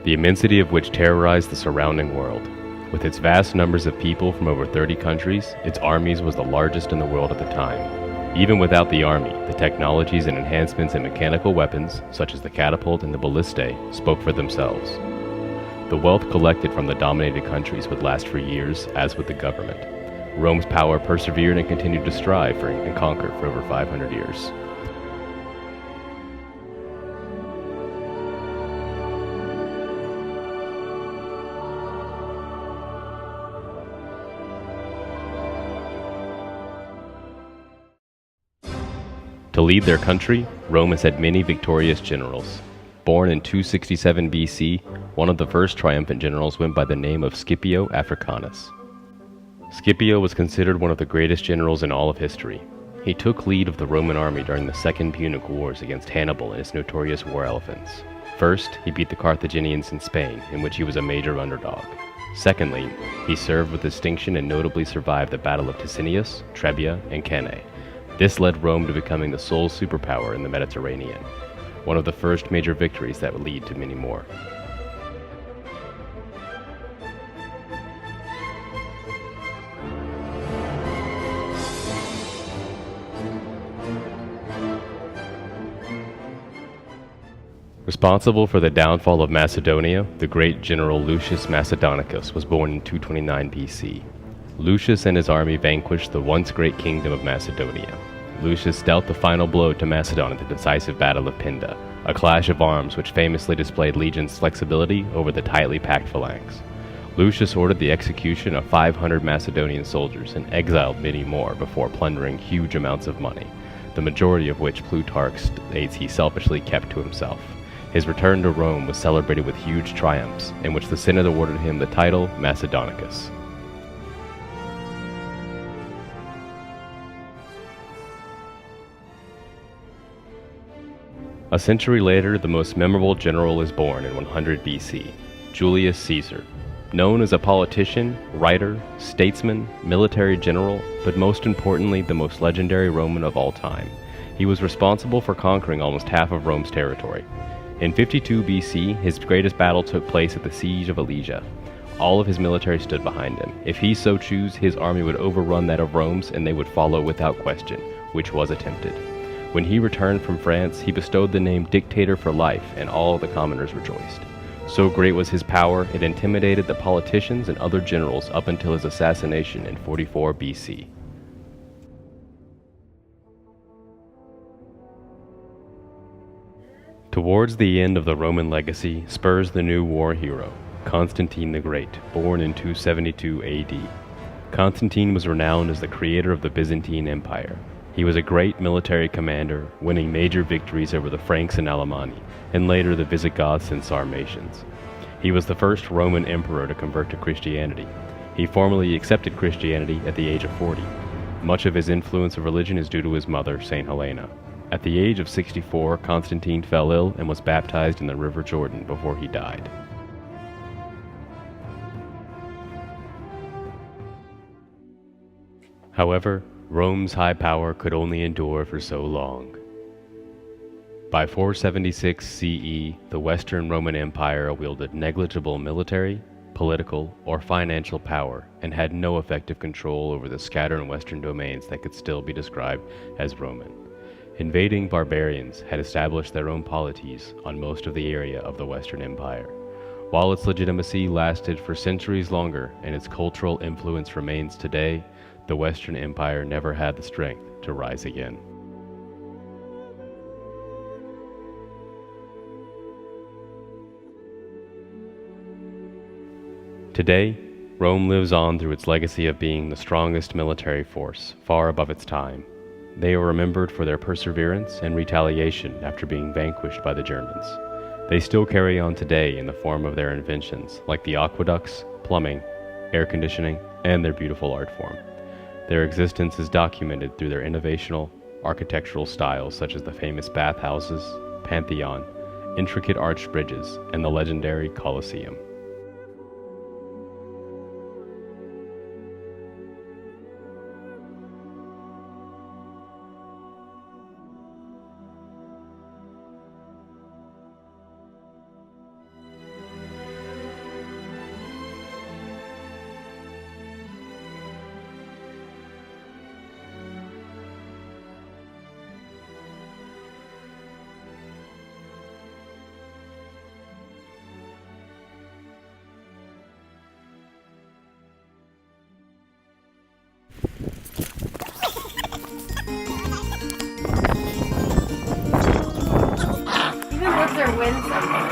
the immensity of which terrorized the surrounding world. With its vast numbers of people from over 30 countries, its armies was the largest in the world at the time. Even without the army, the technologies and enhancements in mechanical weapons, such as the catapult and the ballistae, spoke for themselves. The wealth collected from the dominated countries would last for years, as would the government. Rome's power persevered and continued to strive for and conquer for over 500 years. To lead their country, Rome has had many victorious generals. Born in 267 BC, one of the first triumphant generals went by the name of Scipio Africanus. Scipio was considered one of the greatest generals in all of history. He took lead of the Roman army during the Second Punic Wars against Hannibal and his notorious war elephants. First, he beat the Carthaginians in Spain, in which he was a major underdog. Secondly, he served with distinction and notably survived the Battle of Ticinius, Trebia, and Cannae. This led Rome to becoming the sole superpower in the Mediterranean, one of the first major victories that would lead to many more. Responsible for the downfall of Macedonia, the great general Lucius Macedonicus was born in 229 BC. Lucius and his army vanquished the once great kingdom of Macedonia. Lucius dealt the final blow to Macedon at the decisive Battle of Pinda, a clash of arms which famously displayed legion's flexibility over the tightly packed phalanx. Lucius ordered the execution of 500 Macedonian soldiers and exiled many more before plundering huge amounts of money, the majority of which Plutarch states he selfishly kept to himself. His return to Rome was celebrated with huge triumphs, in which the Senate awarded him the title Macedonicus. A century later, the most memorable general is born in 100 BC, Julius Caesar. Known as a politician, writer, statesman, military general, but most importantly, the most legendary Roman of all time. He was responsible for conquering almost half of Rome's territory. In 52 BC, his greatest battle took place at the Siege of Alesia. All of his military stood behind him. If he so chose, his army would overrun that of Rome's and they would follow without question, which was attempted. When he returned from France, he bestowed the name Dictator for life, and all the commoners rejoiced. So great was his power, it intimidated the politicians and other generals up until his assassination in 44 BC. Towards the end of the Roman legacy spurs the new war hero, Constantine the Great, born in 272 AD. Constantine was renowned as the creator of the Byzantine Empire. He was a great military commander, winning major victories over the Franks and Alemanni, and later the Visigoths and Sarmatians. He was the first Roman emperor to convert to Christianity. He formally accepted Christianity at the age of 40. Much of his influence of religion is due to his mother, Saint Helena. At the age of 64, Constantine fell ill and was baptized in the River Jordan before he died. However, Rome's high power could only endure for so long. By 476 CE, the Western Roman Empire wielded negligible military, political, or financial power and had no effective control over the scattered western domains that could still be described as Roman. Invading barbarians had established their own polities on most of the area of the Western Empire. While its legitimacy lasted for centuries longer and its cultural influence remains today, the Western Empire never had the strength to rise again. Today, Rome lives on through its legacy of being the strongest military force, far above its time. They are remembered for their perseverance and retaliation after being vanquished by the Germans. They still carry on today in the form of their inventions, like the aqueducts, plumbing, air conditioning, and their beautiful art form. Their existence is documented through their innovational architectural styles such as the famous bathhouses, Pantheon, intricate arched bridges, and the legendary Colosseum. wins.